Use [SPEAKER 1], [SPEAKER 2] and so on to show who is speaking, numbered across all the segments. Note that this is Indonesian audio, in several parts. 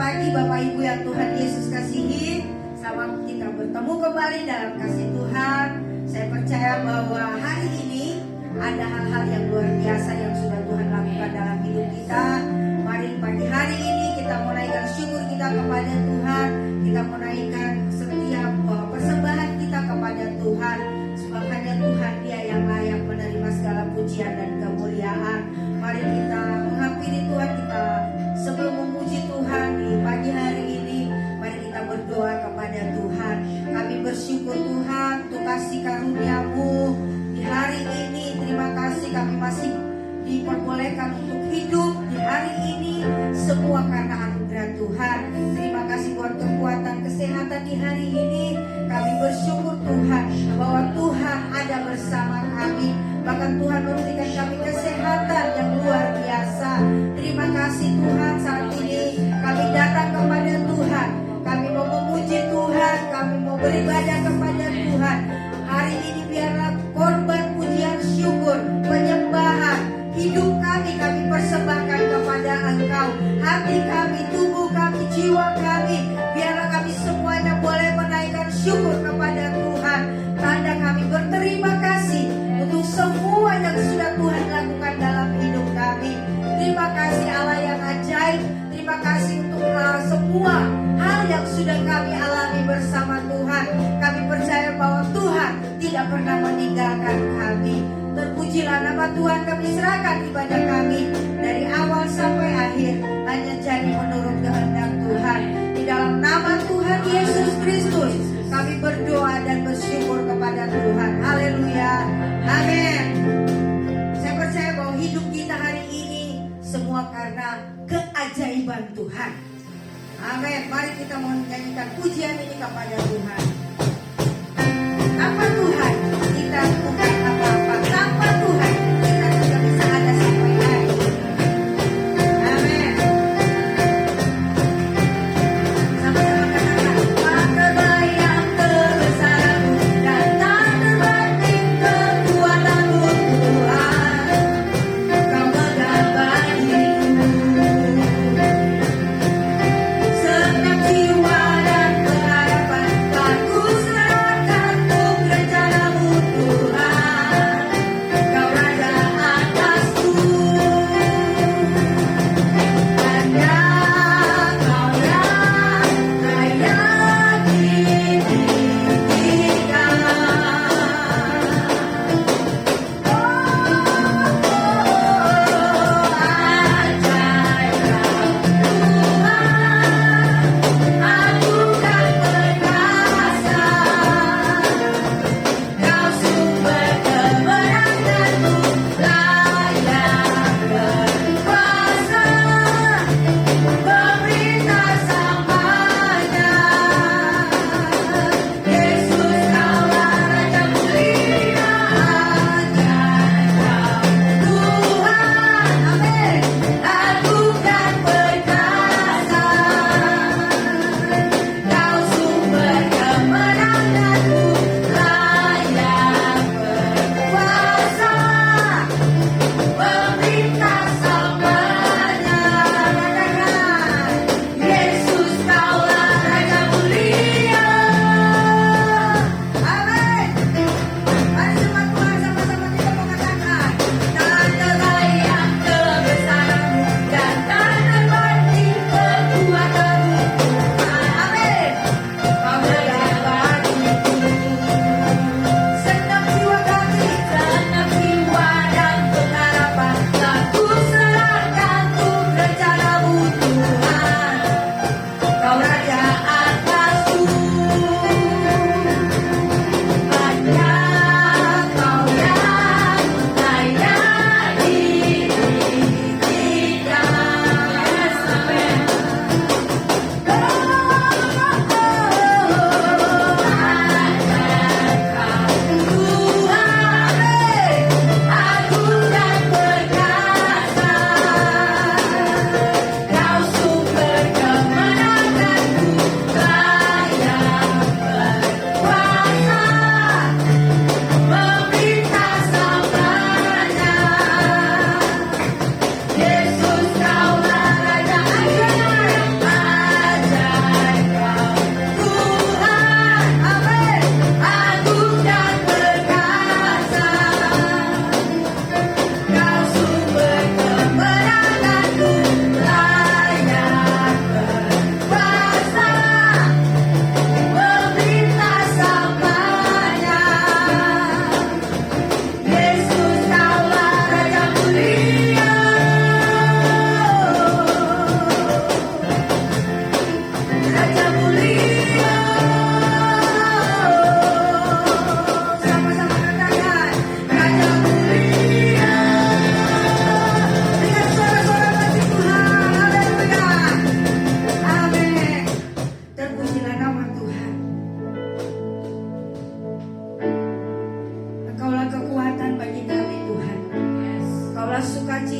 [SPEAKER 1] pagi Bapak Ibu yang Tuhan Yesus kasihi. Selamat kita bertemu kembali dalam kasih Tuhan. Saya percaya bahwa hari ini ada hal-hal yang luar biasa yang sudah Tuhan lakukan dalam hidup kita. Mari pagi hari ini kita menaikkan syukur kita kepada Tuhan. Kita menaikkan setiap persembahan kita kepada Tuhan. Sebab hanya Tuhan Dia yang layak menerima segala pujian dan kemuliaan. Mari kita menghampiri Tuhan kita. Sebelum memuji Tuhan di pagi hari ini, mari kita berdoa kepada Tuhan. Kami bersyukur Tuhan untuk kasih karunia-Mu di hari ini. Terima kasih kami masih diperbolehkan untuk hidup di hari ini. Semua karena anugerah Tuhan. Terima kasih buat kekuatan kesehatan di hari ini. Kami bersyukur Tuhan bahwa Tuhan ada bersama kami. Bahkan Tuhan memberikan kami kesehatan yang luar biasa. Terima kasih Tuhan, saat ini kami datang kepada Tuhan. Kami mau memuji Tuhan, kami mau beribadah kepada Tuhan. Hari ini biarlah korban pujian syukur, penyembahan, hidup kami persembahkan kepada Engkau. Hati kami, tubuh kami, jiwa kami, biarlah kami semuanya boleh menaikkan syukur kepada Tuhan. Tanda kami berterima kasih untuk semua yang sudah Tuhan lakukan dalam hidup kami. Terima kasih Allah yang ajaib. Terima kasih untuk semua hal yang sudah kami alami bersama Tuhan. Kami percaya bahwa Tuhan tidak pernah meninggalkan kami. Terpujilah nama Tuhan, kami serahkan ibadah kami dari awal sampai akhir hanya jadi menurut kehendak Tuhan. Di dalam nama Tuhan Yesus Kristus kami berdoa dan bersyukur kepada Tuhan. Haleluya. Amin. Saya percaya bahwa hidup kita hari ini semua karena keajaiban Tuhan. Amin. Mari kita menyanyikan pujian ini kepada Tuhan. Tanpa Tuhan kita bukan apa-apa. Tanpa Tuhan kita tidak bisa ada sampai hari ini. Amin. Sama-sama katakan, tak terbayang kebesaran-Mu dan tak terbanding kekuatan-Mu Tuhan. Kau menggambar diriku. Segenap jiwa dan pengharapan, tak ku serahkan untuk rencana.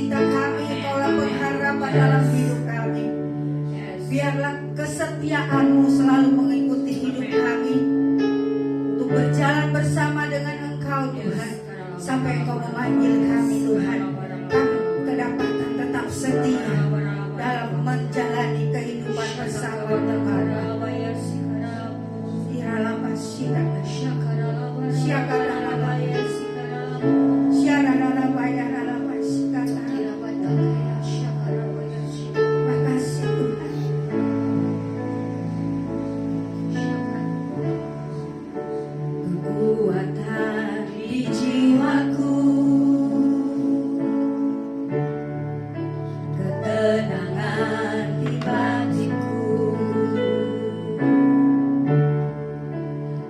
[SPEAKER 1] sukacita kami, Engkaulah pengharapan dalam hidup kami. Biarlah kesetiaan-Mu selalu mengikuti hidup kami, untuk berjalan bersama dengan Engkau Tuhan, sampai Engkau memanggil kami Tuhan. Kami kedapatan tetap setia dalam menjalani kehidupan bersama Tuhan. Makasih Tuhan. Kekuatan di jiwaku, ketenangan di batinku,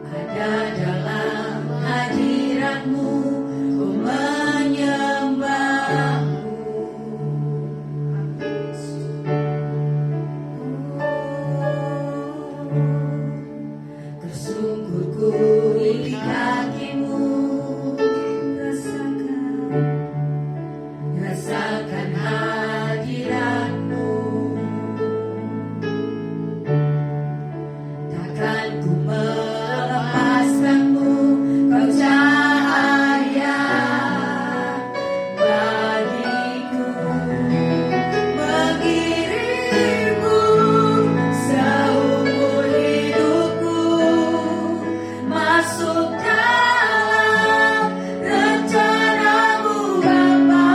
[SPEAKER 1] ada dalam hadirat-Mu, ku menyembah-Mu. Tersungkurku di kaki-Mu, rasakan hadirat-Mu. Takkan ku melepaskan-Mu, Kau cahaya bagiku. Mengirim-Mu seumur hidupku, masuk dalam rencana-Mu Bapa.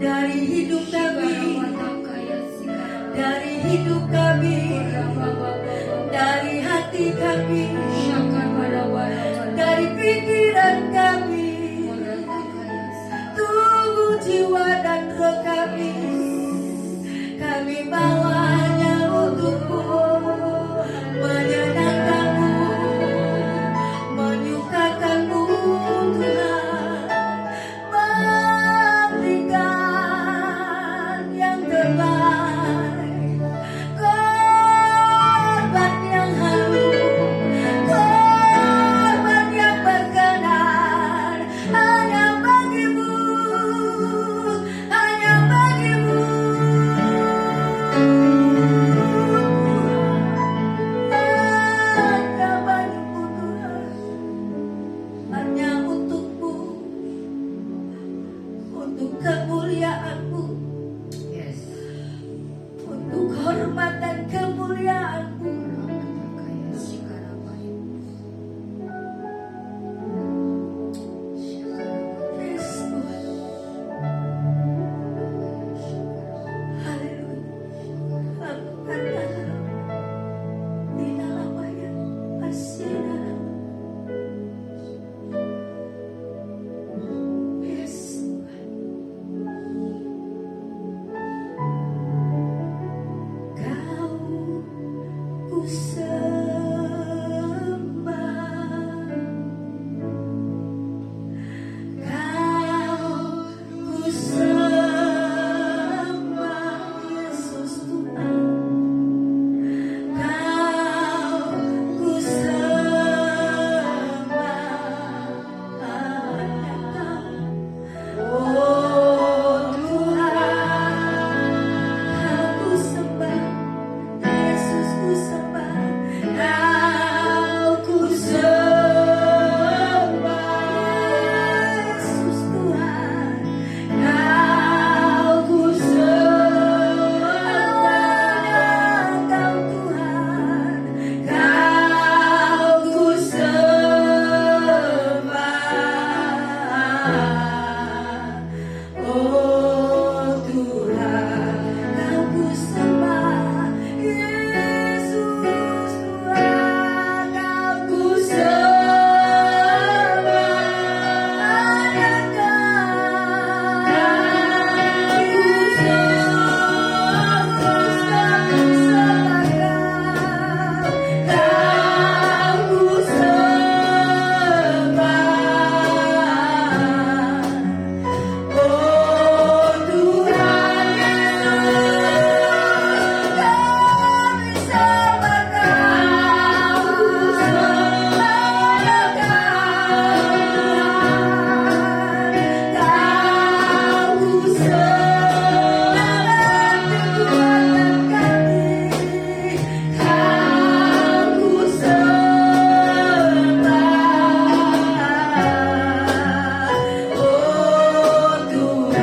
[SPEAKER 1] dari hidup kami, dari hidup kami, dari hati kami, dari pikiran kami, tubuh, jiwa dan roh kami bawanya untukmu, menyenangkanmu, menyukakanmu Tuhan, memberikan yang terbaik, korban yang harum, korban yang berkenan, hanya bagimu, hanya bagimu. Hanya bagimu Tuhan, hanya untukmu, untuk kemuliaanmu, untuk hormat dan kemuliaanmu. Yes Tuhan, haleluya. Lakukanlah di dalam ayat asyik. Yes Tuhan, Kau ku sembah, Kau ku sembah, Yesus Tuhan, Kau ku sembah, hanya Kau, oh Tuhan, Kau ku sembah, Yesus ku sembah, Kau ku sembah, Yesus Tuhan, Kau ku sembah, Kau Tuhan, Kau ku sembah, oh Tuhan, Kau ku sembah, Yesus Tuhan, Kau ku sembah, hanya Kau ku sembah, oh Tuhan Yesus, kami sembah Kau, hanya Kau ku sembah, kekuatan kami, Kau ku sembah, oh Tuhan.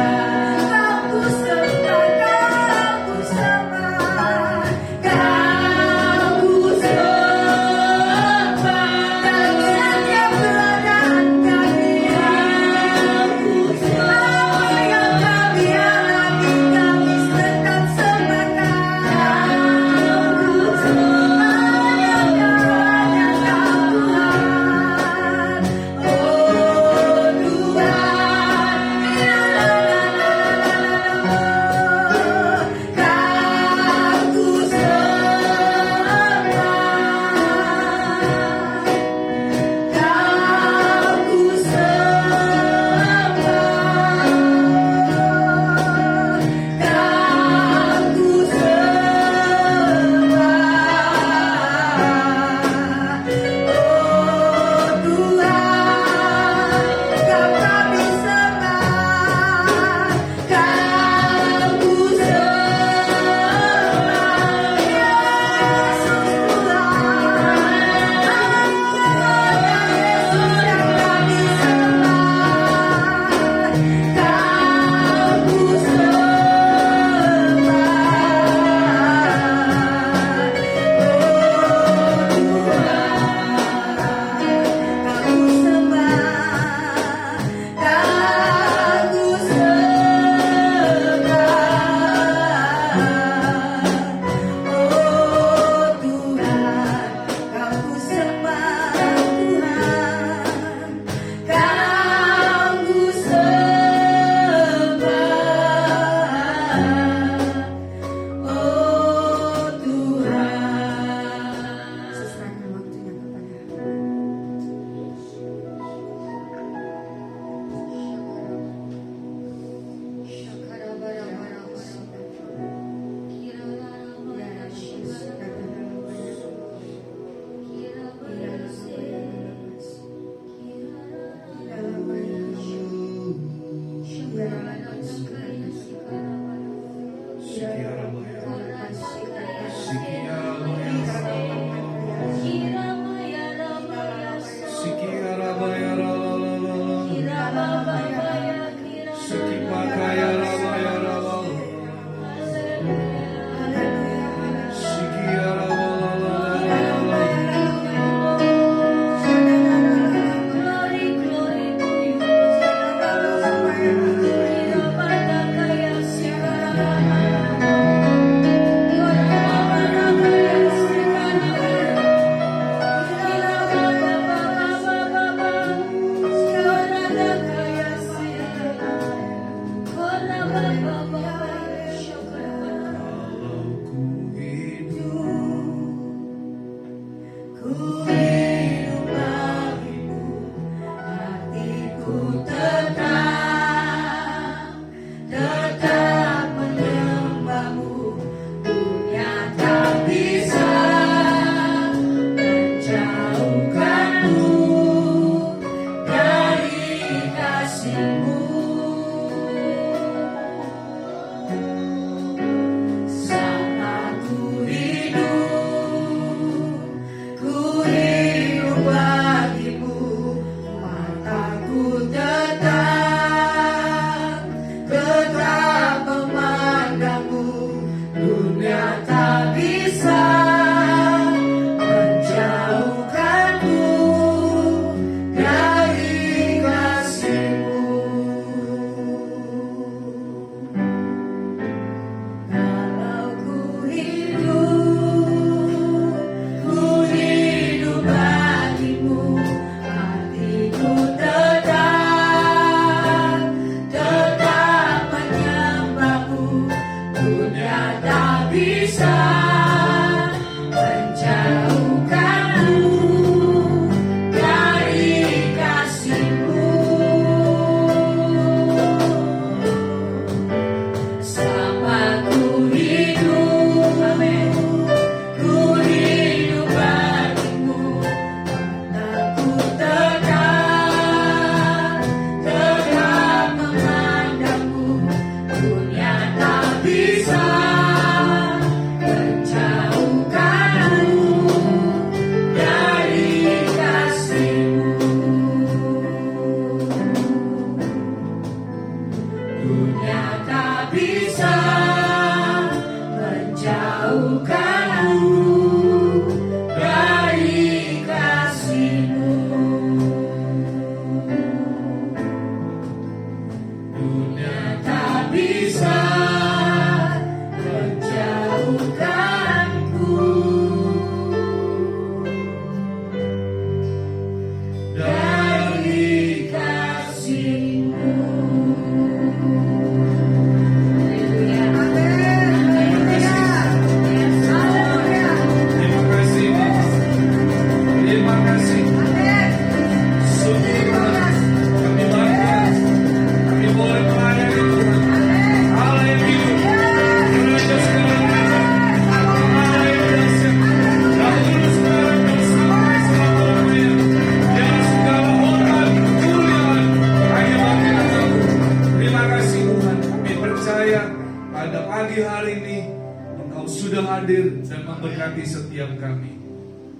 [SPEAKER 2] memberkati setiap kami.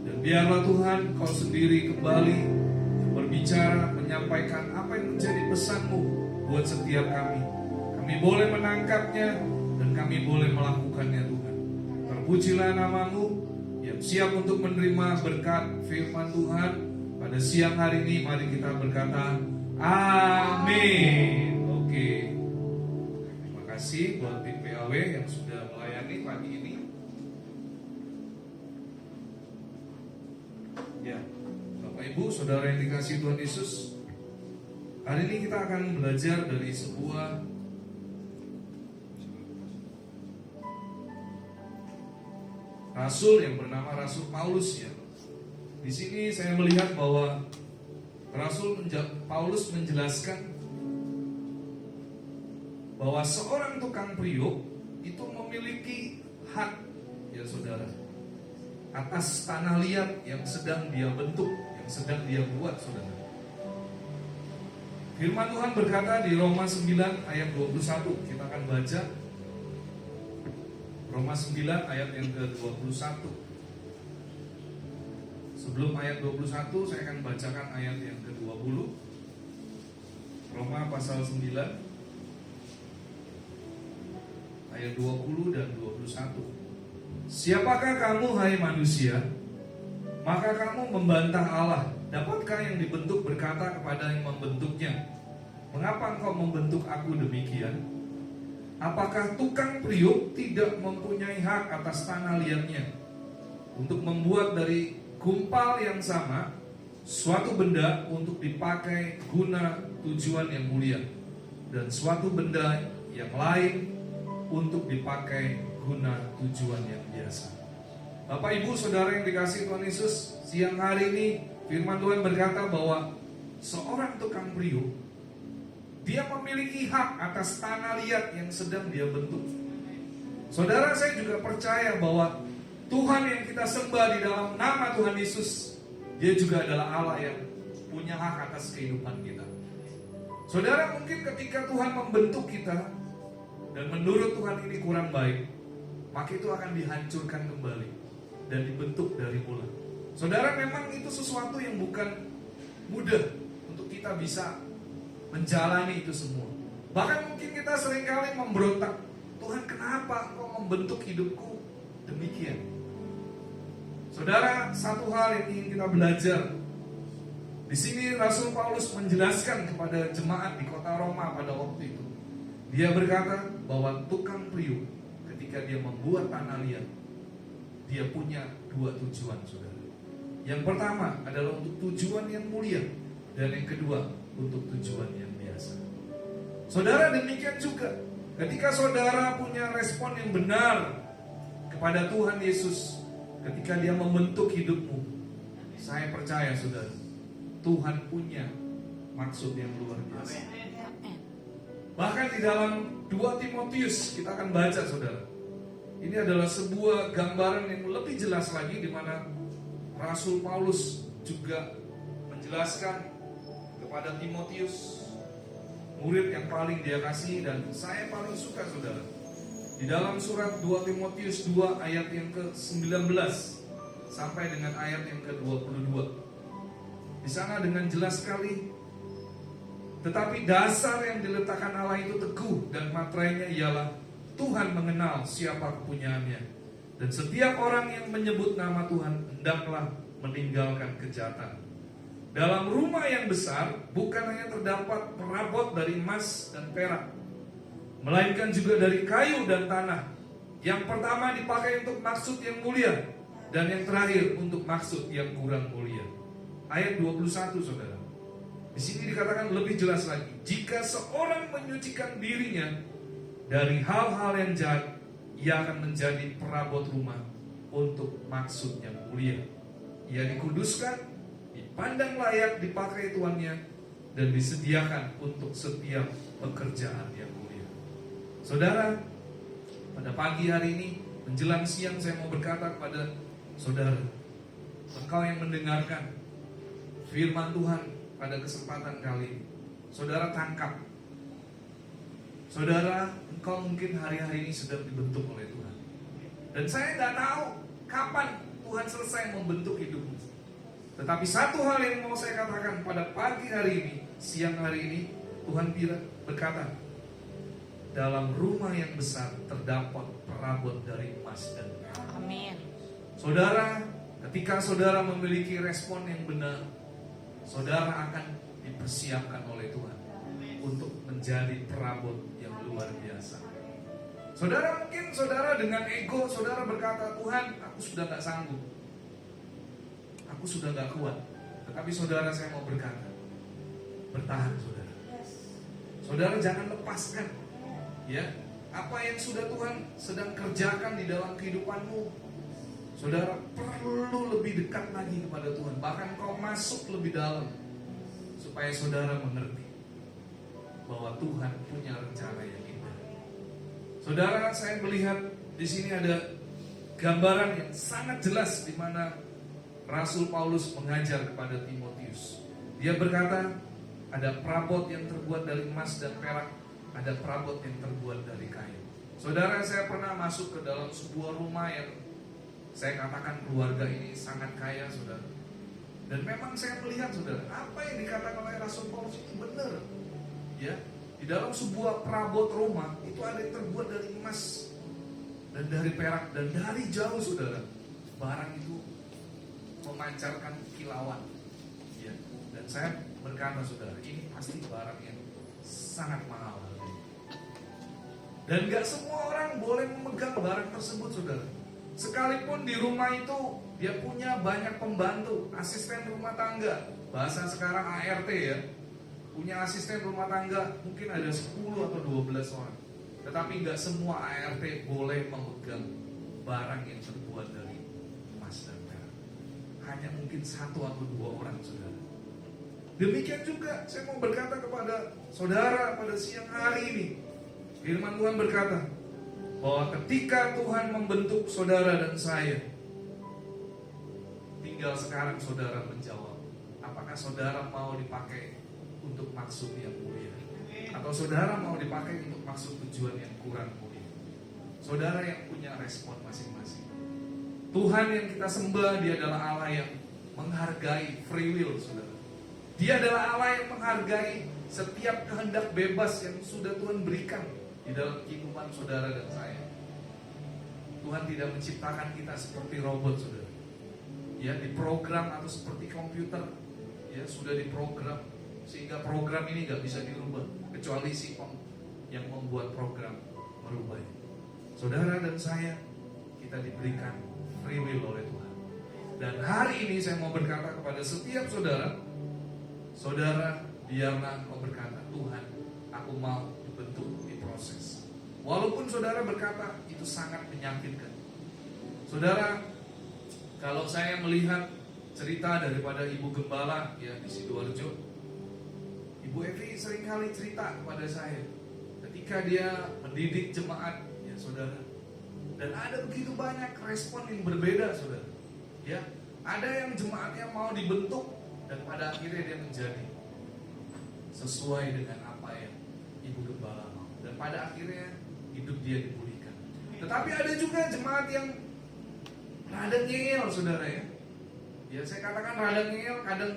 [SPEAKER 2] Dan biarlah Tuhan Kau sendiri kembali berbicara, menyampaikan apa yang menjadi pesan-Mu buat setiap kami. Kami boleh menangkapnya dan kami boleh melakukannya Tuhan. Terpujilah nama-Mu yang siap untuk menerima berkat firman Tuhan. Pada siang hari ini mari kita berkata amin. Oke. Terima kasih buat tim PAW yang sudah melayani pagi ini. Ya, Bapak Ibu, Saudara yang dikasihi Tuhan Yesus, hari ini kita akan belajar dari sebuah rasul yang bernama Rasul Paulus ya. Di sini saya melihat bahwa Rasul Paulus menjelaskan bahwa seorang tukang priuk itu memiliki hak ya saudara atas tanah liat yang sedang dia bentuk, yang sedang dia buat saudara. Firman Tuhan berkata di Roma 9 ayat 21. Kita akan baca Roma 9 ayat yang ke-21. Sebelum ayat 21 saya akan bacakan ayat yang ke-20. Roma pasal 9 ayat 20 dan 21. Siapakah kamu hai manusia? Maka kamu membantah Allah. Dapatkah yang dibentuk berkata kepada yang membentuknya, mengapa engkau membentuk aku demikian? Apakah tukang periuk tidak mempunyai hak atas tanah liatnya untuk membuat dari gumpal yang sama suatu benda untuk dipakai guna tujuan yang mulia, dan suatu benda yang lain untuk dipakai guna tujuan yang biasa? Bapak Ibu Saudara yang dikasihi Tuhan Yesus, siang hari ini firman Tuhan berkata bahwa seorang tukang periuk, dia memiliki hak atas tanah liat yang sedang dia bentuk. Saudara, saya juga percaya bahwa Tuhan yang kita sembah di dalam nama Tuhan Yesus, Dia juga adalah Allah yang punya hak atas kehidupan kita. Saudara, mungkin ketika Tuhan membentuk kita dan menurut Tuhan ini kurang baik, maka itu akan dihancurkan kembali dan dibentuk dari mula. Saudara, memang itu sesuatu yang bukan mudah untuk kita bisa menjalani itu semua. Bahkan mungkin kita seringkali memberontak, Tuhan, kenapa Engkau membentuk hidupku demikian? Saudara, satu hal yang ingin kita belajar di sini, Rasul Paulus menjelaskan kepada jemaat di kota Roma pada waktu itu. Dia berkata bahwa tukang periuk ketika dia membuat tanah liat, dia punya dua tujuan, saudara. Yang pertama adalah untuk tujuan yang mulia, dan yang kedua untuk tujuan yang biasa. Saudara, demikian juga ketika saudara punya respon yang benar kepada Tuhan Yesus, ketika Dia membentuk hidupmu, saya percaya saudara, Tuhan punya maksud yang luar biasa. Bahkan di dalam 2 Timotius kita akan baca, saudara. Ini adalah sebuah gambaran yang lebih jelas lagi, di mana Rasul Paulus juga menjelaskan kepada Timotius, murid yang paling dia kasih dan saya paling suka, saudara. Di dalam surat 2 Timotius 2 ayat yang ke-19 sampai dengan ayat yang ke-22. Di sana dengan jelas sekali, tetapi dasar yang diletakkan Allah itu teguh, dan materainya ialah Tuhan mengenal siapa kepunyaannya, dan setiap orang yang menyebut nama Tuhan hendaklah meninggalkan kejahatan. Dalam rumah yang besar bukan hanya terdapat perabot dari emas dan perak, melainkan juga dari kayu dan tanah. Yang pertama dipakai untuk maksud yang mulia, dan yang terakhir untuk maksud yang kurang mulia. Ayat 21, saudara. Di sini dikatakan lebih jelas lagi, jika seorang menyucikan dirinya dari hal-hal yang jahat, ia akan menjadi perabot rumah untuk maksud yang mulia. Ia dikuduskan, dipandang layak dipakai tuannya, dan disediakan untuk setiap pekerjaan yang mulia. Saudara, pada pagi hari ini menjelang siang saya mau berkata kepada saudara, engkau yang mendengarkan firman Tuhan pada kesempatan kali ini, saudara tangkap. Saudara, engkau mungkin hari-hari ini sedang dibentuk oleh Tuhan, dan saya tidak tahu kapan Tuhan selesai membentuk hidupmu. Tetapi satu hal yang mau saya katakan pada pagi hari ini, siang hari ini, Tuhan berkata, dalam rumah yang besar terdapat perabot dari emas dan perak.
[SPEAKER 3] Amin.
[SPEAKER 2] Saudara, ketika saudara memiliki respon yang benar, saudara akan dipersiapkan oleh Tuhan untuk menjadi perabot yang luar biasa. Saudara, mungkin saudara dengan ego saudara berkata, Tuhan, aku sudah gak sanggup, aku sudah gak kuat. Tetapi saudara, saya mau berkata, bertahan saudara. Saudara jangan lepaskan, ya, apa yang sudah Tuhan sedang kerjakan di dalam kehidupanmu. Saudara perlu lebih dekat lagi kepada Tuhan, bahkan kau masuk lebih dalam, supaya saudara mengerti bahwa Tuhan punya rencana yang indah. Saudara, saya melihat di sini ada gambaran yang sangat jelas di mana Rasul Paulus mengajar kepada Timotius. Dia berkata, ada perabot yang terbuat dari emas dan perak, ada perabot yang terbuat dari kayu. Saudara, saya pernah masuk ke dalam sebuah rumah yang saya katakan keluarga ini sangat kaya, saudara. Dan memang saya melihat, saudara, apa yang dikatakan oleh Rasul Paulus itu benar. Ya, di dalam sebuah perabot rumah itu ada yang terbuat dari emas dan dari perak, dan dari jauh, saudara, barang itu memancarkan kilauan. Ya, dan saya berkata, saudara, ini pasti barang yang sangat mahal. Dan gak semua orang boleh memegang barang tersebut, saudara. Sekalipun di rumah itu dia punya banyak pembantu, asisten rumah tangga, bahasa sekarang ART ya, punya asisten rumah tangga mungkin ada 10 atau 12 orang. Tetapi gak semua ART boleh memegang barang yang terbuat dari emas dan perak. Hanya mungkin 1 atau 2 orang, saudara. Demikian juga saya mau berkata kepada saudara pada siang hari ini. Firman Tuhan berkata bahwa ketika Tuhan membentuk saudara dan saya, tinggal sekarang saudara menjawab, apakah saudara mau dipakai untuk maksud yang mulia, atau saudara mau dipakai untuk maksud tujuan yang kurang mulia. Saudara yang punya respon masing-masing. Tuhan yang kita sembah, Dia adalah Allah yang menghargai free will, saudara. Dia adalah Allah yang menghargai setiap kehendak bebas yang sudah Tuhan berikan di dalam kehidupan saudara dan saya. Tuhan tidak menciptakan kita seperti robot, saudara. Ya, diprogram atau seperti komputer. Ya, sudah diprogram sehingga program ini gak bisa dirubah kecuali si yang membuat program merubahnya. Saudara dan saya, kita diberikan free will oleh Tuhan. Dan hari ini saya mau berkata kepada setiap saudara, saudara, biarlah kau berkata, Tuhan, aku mau dibentuk, diproses. Walaupun saudara berkata itu sangat menyakitkan. Saudara, kalau saya melihat cerita daripada Ibu Gembala ya di Sidoarjo, Ibu Evi seringkali cerita kepada saya ketika dia mendidik jemaat, ya saudara. Dan ada begitu banyak respon yang berbeda, saudara. Ya, ada yang jemaatnya mau dibentuk dan pada akhirnya dia menjadi sesuai dengan apa yang Ibu Gembala mau, dan pada akhirnya hidup dia dipulihkan. Tetapi ada juga jemaat yang rada ngeyel, saudara ya. Ya, saya katakan rada ngeyel, kadang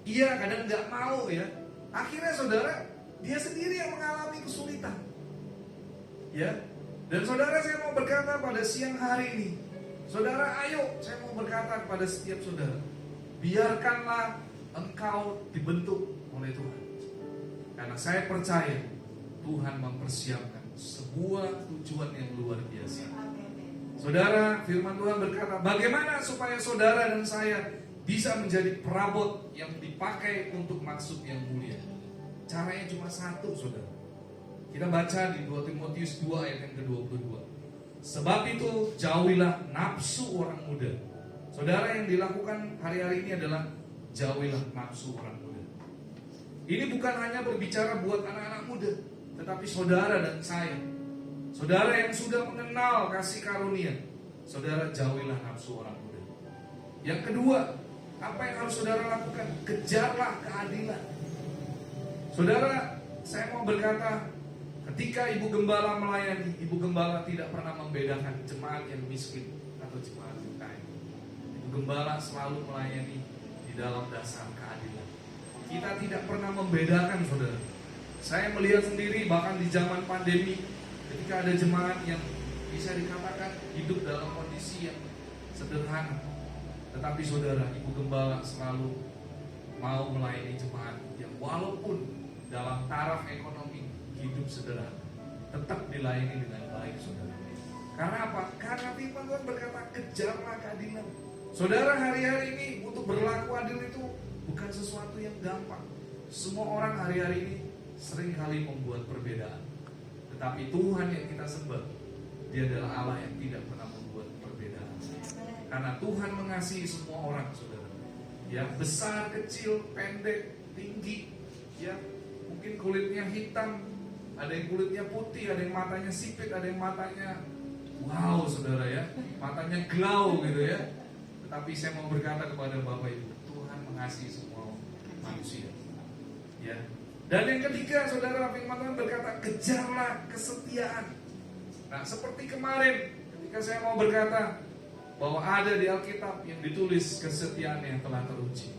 [SPEAKER 2] iya, kadang nggak mau ya. Akhirnya saudara, dia sendiri yang mengalami kesulitan. Ya, dan saudara, saya mau berkata pada siang hari ini, saudara, ayo, saya mau berkata kepada setiap saudara, biarkanlah engkau dibentuk oleh Tuhan. Karena saya percaya Tuhan mempersiapkan sebuah tujuan yang luar biasa. Saudara, firman Tuhan berkata, bagaimana supaya saudara dan saya bisa menjadi perabot yang dipakai untuk maksud yang mulia. Caranya cuma satu, saudara. Kita baca di 2 Timotius 2 ayat yang ke-22. Sebab itu jauhilah nafsu orang muda. Saudara, yang dilakukan hari-hari ini adalah jauhilah nafsu orang muda. Ini bukan hanya berbicara buat anak-anak muda, tetapi saudara dan saya. Saudara yang sudah mengenal kasih karunia, saudara jauhilah nafsu orang muda. Yang kedua, apa yang harus saudara lakukan? Kejarlah keadilan. Saudara, saya mau berkata, ketika Ibu Gembala melayani, Ibu Gembala tidak pernah membedakan jemaat yang miskin atau jemaat yang kaya. Ibu Gembala selalu melayani di dalam dasar keadilan. Kita tidak pernah membedakan, saudara. Saya melihat sendiri bahkan di zaman pandemi, ketika ada jemaat yang bisa dikatakan hidup dalam kondisi yang sederhana, tetapi saudara, Ibu Gembala selalu mau melayani jemaat yang walaupun dalam taraf ekonomi hidup sederhana, tetap dilayani dengan baik, saudara. Karena apa? Karena firman Tuhan berkata, kejarlah keadilan. Saudara, hari-hari ini untuk berlaku adil itu bukan sesuatu yang gampang. Semua orang hari-hari ini seringkali membuat perbedaan. Tetapi Tuhan yang kita sembah, Dia adalah Allah yang tidak pernah membuat perbedaan. Karena Tuhan mengasihi semua orang, saudara. Ya, besar, kecil, pendek, tinggi, ya, mungkin kulitnya hitam, ada yang kulitnya putih, ada yang matanya sipit, ada yang matanya wow, saudara ya, matanya glow gitu ya. Tetapi saya mau berkata kepada Bapak Ibu, Tuhan mengasihi semua manusia. Ya. Dan yang ketiga, saudara, firman Tuhan berkata, kejarlah kesetiaan. Nah, seperti kemarin ketika saya mau berkata bahwa ada di Alkitab yang ditulis kesetiaan yang telah teruji.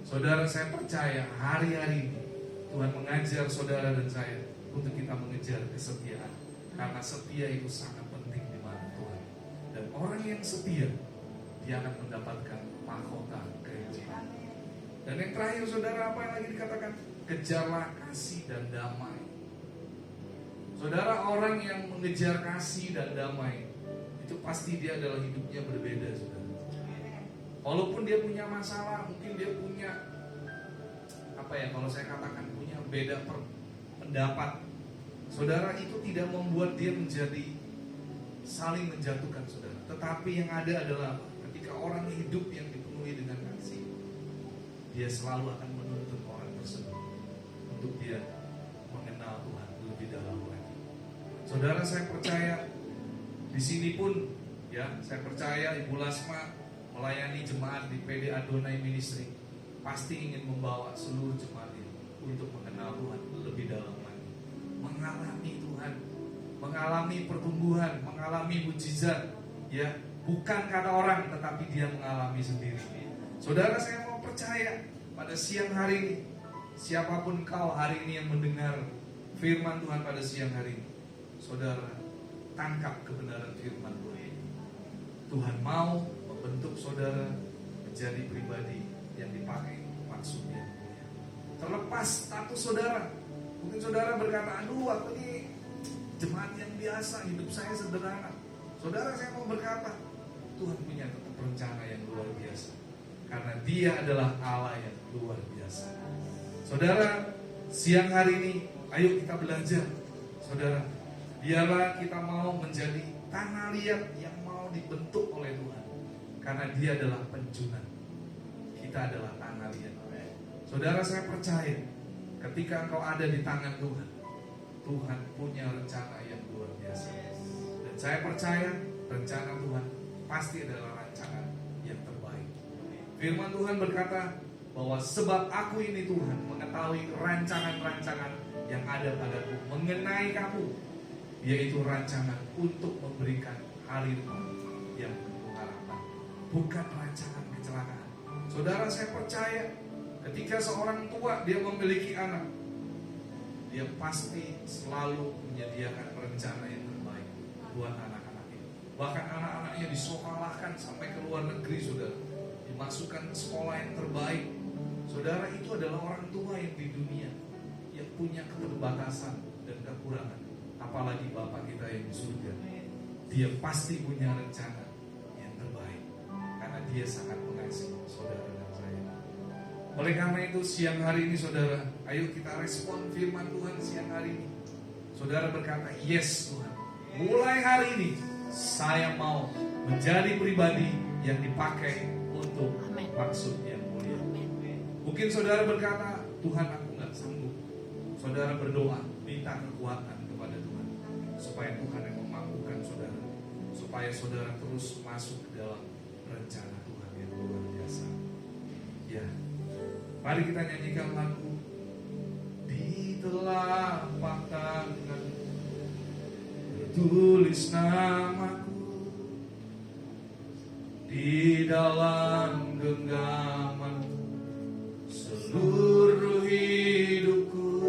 [SPEAKER 2] Saudara, saya percaya hari-hari ini Tuhan mengajar saudara dan saya untuk kita mengejar kesetiaan. Karena setia itu sangat penting di mata Tuhan. Dan orang yang setia, dia akan mendapatkan mahkota kehidupan. Dan yang terakhir, saudara, apa yang lagi dikatakan? Kejarlah kasih dan damai. Saudara, orang yang mengejar kasih dan damai, itu pasti dia adalah hidupnya berbeda, saudara. Walaupun dia punya masalah, mungkin dia punya kalau saya katakan punya beda pendapat, saudara, itu tidak membuat dia menjadi saling menjatuhkan, saudara. Tetapi yang ada adalah ketika orang hidup yang dipenuhi dengan kasih, dia selalu akan menuntun orang tersebut untuk dia mengenal Tuhan lebih dalam lagi. Saudara, saya percaya di sini pun, ya, saya percaya Ibu Lasma melayani jemaat di PD Adonai Ministry pasti ingin membawa seluruh jemaatnya untuk mengenal Tuhan lebih dalam lagi, mengalami Tuhan, mengalami pertumbuhan, mengalami mujizat, ya, bukan kata orang, tetapi dia mengalami sendiri. Saudara, saya mau percaya pada siang hari ini, siapapun kau hari ini yang mendengar firman Tuhan pada siang hari ini, saudara, tangkap kebenaran firman Tuhan. Tuhan mau membentuk saudara menjadi pribadi yang dipakai maksudnya. Terlepas status saudara, mungkin saudara berkata, aduh, aku ini jemaat yang biasa, hidup saya sederhana. Saudara, saya mau berkata, Tuhan punya tetap rencana yang luar biasa, karena Dia adalah Allah yang luar biasa. Saudara, siang hari ini, ayo kita belajar. Saudara, biarlah kita mau menjadi tanah liat yang mau dibentuk oleh Tuhan, karena Dia adalah penjunan. Kita adalah tanah liat. Saudara, saya percaya ketika engkau ada di tangan Tuhan, Tuhan punya rencana yang luar biasa. Dan saya percaya rencana Tuhan pasti adalah rancangan yang terbaik. Firman Tuhan berkata bahwa sebab aku ini Tuhan mengetahui rancangan-rancangan yang ada padaku mengenai kamu, yaitu rancangan untuk memberikan hari depan yang penuh harapan, bukan rancangan kecelakaan. Saudara, saya percaya ketika seorang tua dia memiliki anak, dia pasti selalu menyediakan rencana yang terbaik buat anak-anaknya. Bahkan anak-anaknya disekolahkan sampai ke luar negeri, saudara, dimasukkan ke sekolah yang terbaik. Saudara, itu adalah orang tua yang di dunia yang punya keterbatasan dan kekurangan. Apalagi Bapa kita yang di surga, Dia pasti punya rencana yang terbaik, karena Dia sangat mengasihi saudara dan saya. Oleh karena itu siang hari ini, saudara, ayo kita respon firman Tuhan siang hari ini. Saudara berkata, yes Tuhan, mulai hari ini saya mau menjadi pribadi yang dipakai untuk maksud yang mulia. Mungkin saudara berkata, Tuhan, aku gak sanggup. Saudara berdoa, minta kekuatan kepada Tuhan, supaya Tuhan yang memampukan saudara, supaya saudara terus masuk ke dalam rencana Tuhan yang luar biasa. Ya, mari kita nyanyikan lagu Di Telapak Tangan tertulis namaku, di dalam genggaman seluruh hidupku.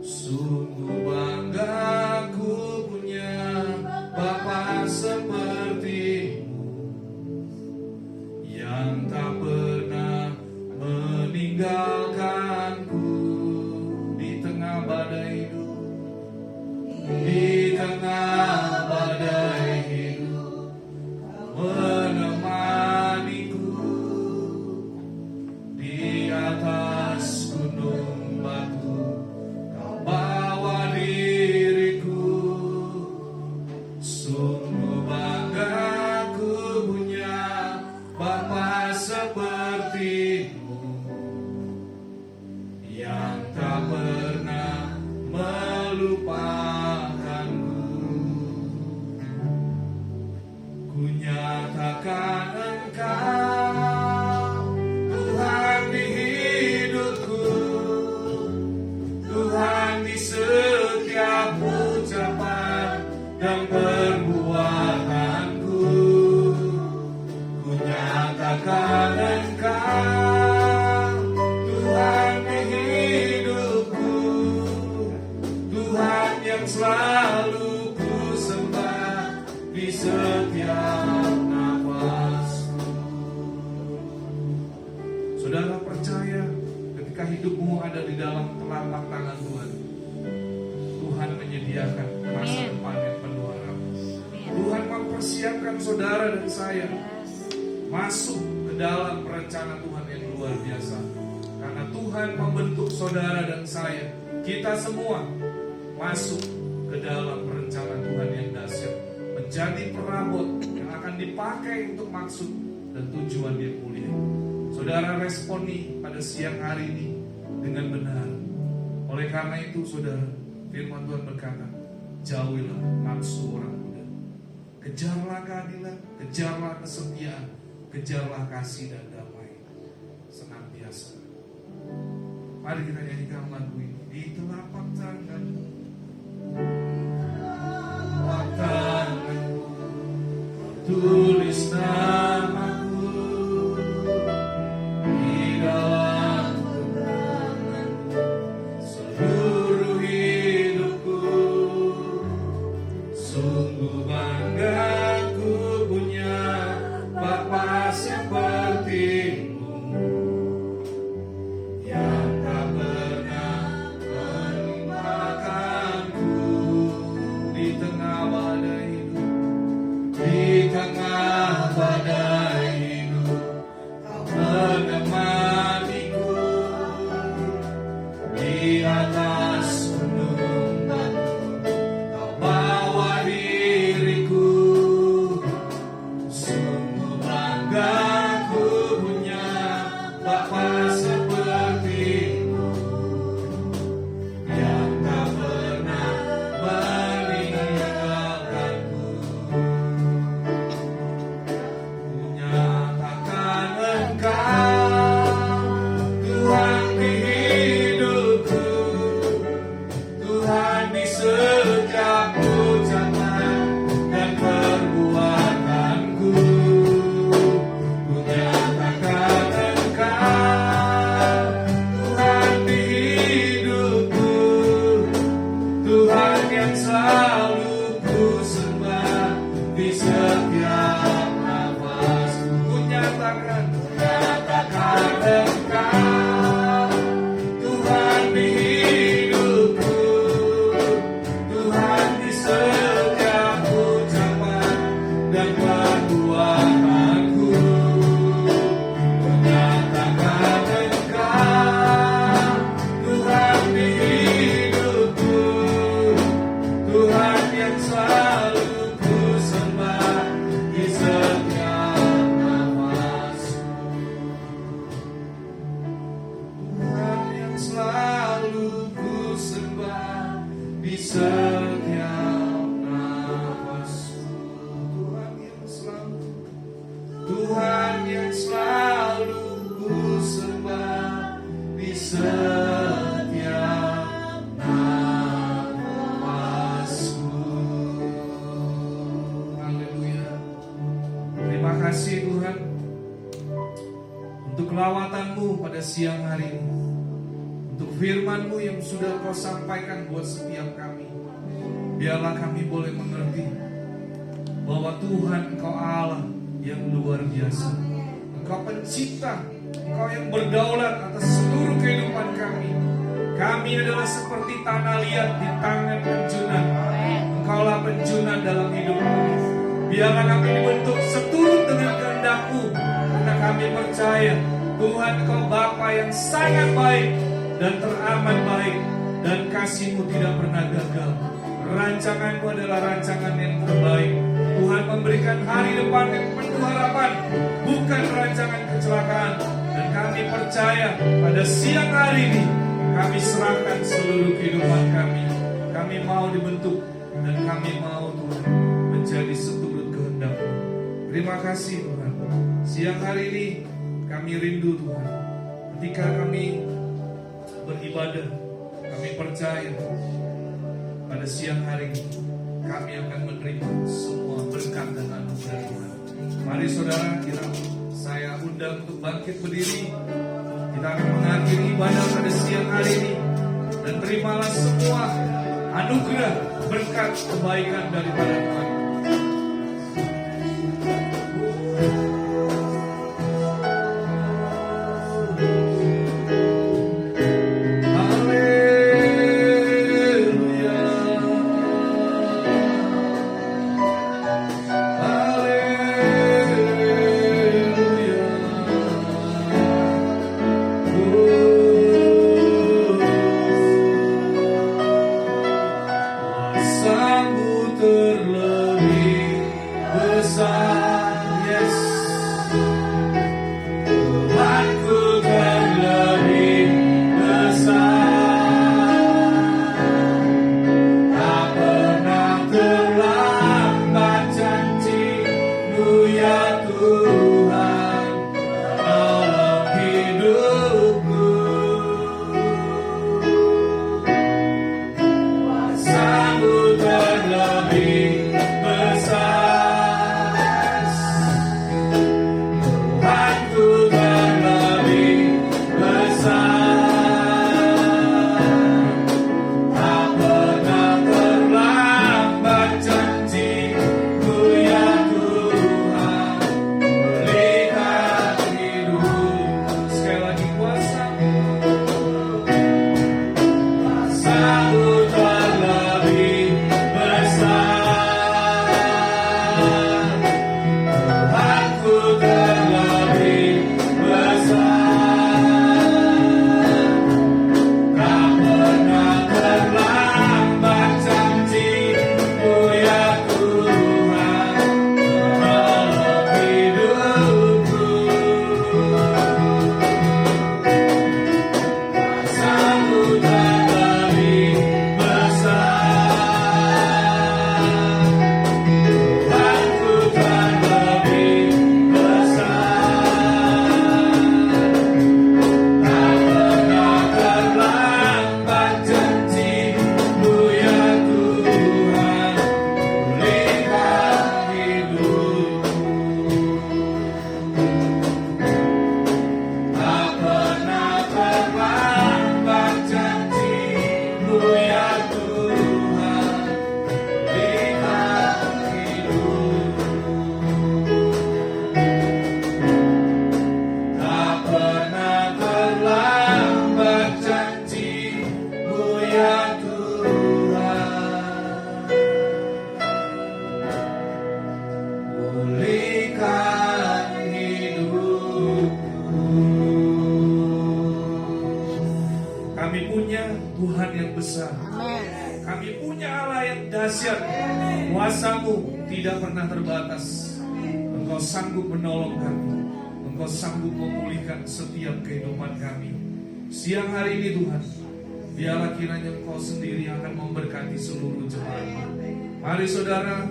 [SPEAKER 2] Sungguh bangga ku punya Bapa sepertimu, yang tak pernah meninggalkanku di tengah badai hidup. Di tengah badai hidup menemaniku, di atas gunung batu Kau bawa diriku. Sungguh bangga ku punya Bapa sepertimu, yang tak pernah melupakanku. Ku nyatakan Engkau Tuhan di hidupku. yang selalu ku sembah di setiap nafasku. Saudara percaya ketika hidupmu ada di dalam telapak tangan Tuhan, Tuhan menyediakan masa depan yang penuh harapan. Tuhan mempersiapkan saudara dan saya masuk ke dalam rencana Tuhan yang luar biasa. Karena Tuhan membentuk saudara dan saya, kita semua masuk ke dalam rencana Tuhan yang dahsyat, menjadi perabot yang akan dipakai untuk maksud dan tujuan yang mulia. Saudara responi pada siang hari ini dengan benar. Oleh karena itu saudara, firman Tuhan berkata, jauhilah nafsu orang muda, kejarlah keadilan, kejarlah kesetiaan, kejarlah kasih dan damai senantiasa. Mari kita nyanyikan lagu ini. Di telapak tanganmu, telapak tanganmu, tulis namaku di dalam kenanganmu seluruh hidupku. Sungguh bangga ku punya Bapa sepertimu, yang tak pernah melupakanku di tengah badai hidup, di tengah badai hidup. Kau menemaniku di atas gunung batu, kau bawa diriku. Sungguh bangga ku punya Bapa sepertimu, yang tak pernah meninggalkanku. Kunyatakan Engkau Tuhan di hidupku, Tuhan di setiap ucapan dan perbuatanku. Kunyatakan Engkau Tuhan di hidupku, Tuhan yang selalu ku sembah di setiap nafasku. Kunyatakan Engkau Tuhan di hidupku, Tuhan di setiap ucapan dan perbuatanku. Kunyatakan Engkau Tuhan di hidupku, Tuhan yang selalu ku sembah di setiap nafasku. Tuhan yang selalu ku sembah di setiap nafasku. Tuhan yang selalu ku sembah di setiap nafasku. Haleluya. Terima kasih Tuhan untuk kelawatan-Mu pada siang hari ini, untuk firman-Mu yang sudah Kau sampaikan buat setiap kami. Biarlah kami boleh mengerti bahwa Tuhan Engkau Allah yang luar biasa. Engkau pencipta, Engkau yang berdaulat atas seluruh kehidupan kami. Kami adalah seperti tanah liat di tangan penjunan. Engkaulah penjunan dalam hidup kami. Biarlah kami dibentuk seturut dengan kehendak-Mu, karena kami percaya Tuhan Engkau Bapa yang sangat baik dan teramat baik, dan kasih-Mu tidak pernah gagal. Rancangan-Mu adalah rancangan yang terbaik. Tuhan memberikan hari depan yang penuh harapan, bukan rancangan kecelakaan. Dan kami percaya pada siang hari ini, kami serahkan seluruh kehidupan kami. Kami mau dibentuk, dan kami mau Tuhan menjadi seturut kehendak-Mu. Terima kasih Tuhan. Siang hari ini kami rindu Tuhan, ketika kami beribadah, kami percaya pada siang hari ini kami akan menerima semua berkat dan anugerah Tuhan. Mari saudara, saya undang untuk bangkit berdiri. Kita akan mengakhiri ibadah pada siang hari ini. Dan terimalah semua anugerah, berkat, kebaikan daripada Tuhan. Haleluya. Kuasamu terlebih besar, yes. Tuhanku terlebih besar, tak pernah terlambat janji-Mu ya Tuhan dalam hidupku. Kuasamu terlebih besar, Tuhanku terlebih besar, tak pernah terlambat janji-Mu ya Tuhan berikan hidup. Sekali lagi, kuasamu terlebih besar, Tuhanku terlebih besar, tak pernah terlambat janji-Mu ya Tuhan dalam hidupku. Kuasamu terlebih besar, Tuhanku terlebih besar, tak pernah terlambat janji-Mu ya Tuhan pulihkan hidupku. Tak pernah terlambat janji-Mu ya Tuhan pulihkan hidupku. Tak pernah terlambat janji-Mu ya Tuhan pulihkan hidupku. Kami punya Tuhan yang besar. Kami punya Allah yang dahsyat. Kuasa-Mu tidak pernah terbatas. Engkau sanggup menolong kami. Engkau sanggup memulihkan setiap kehidupan kami. Siang hari ini Tuhan, biarlah kiranya Engkau sendiri akan memberkati seluruh jemaat. Mari saudara,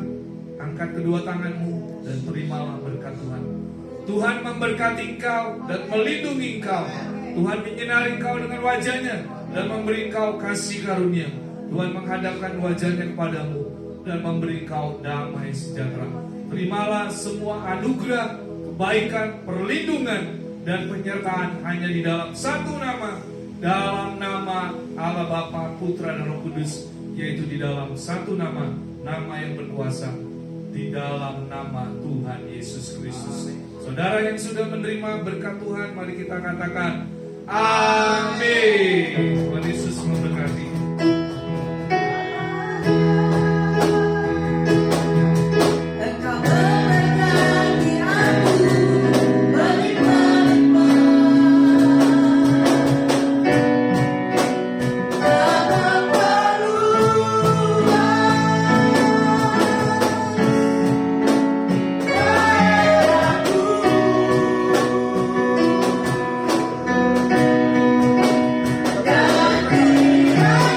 [SPEAKER 2] angkat kedua tanganmu dan terimalah berkat Tuhan. Tuhan memberkati engkau dan melindungi engkau. Tuhan menyinari engkau dengan wajahnya dan memberi engkau kasih karunia. Tuhan menghadapkan wajahnya kepadamu dan memberi engkau damai sejahtera. Terimalah semua anugerah, kebaikan, perlindungan, dan penyertaan hanya di dalam satu nama. Dalam nama Allah Bapa, Putra, dan Roh Kudus, yaitu di dalam satu nama, nama yang berkuasa, di dalam nama Tuhan Yesus Kristus. Saudara yang sudah menerima berkat Tuhan, mari kita katakan amin. Tuhan Yesus memberkati.
[SPEAKER 1] Engkau memberkati aku berlimpah-limpah, tanpa perluan. Baik aku dan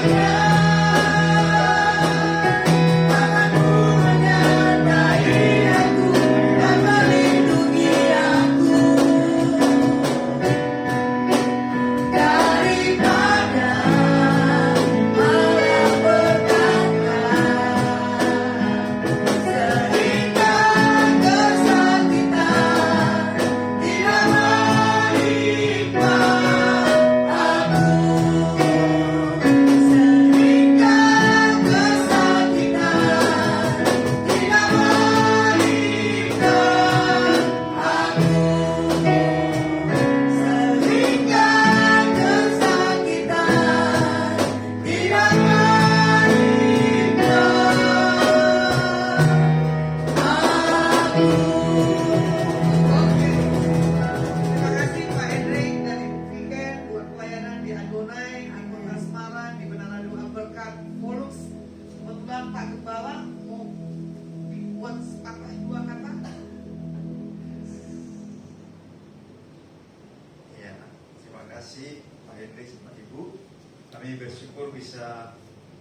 [SPEAKER 3] Pak Gembala mau buat apa dua kata?
[SPEAKER 4] Ya, terima kasih Pak Hendrik sama Ibu. Kami bersyukur bisa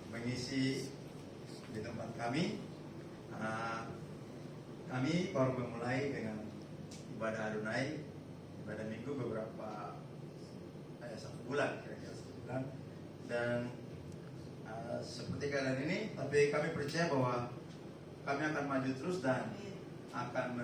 [SPEAKER 4] mengisi di tempat kami. Kami baru memulai dengan ibadah Adonai, ibadah minggu beberapa 1 bulan, kira-kira 1 bulan. Dan seperti kalian ini, tapi kami percaya bahwa kami akan maju terus dan akan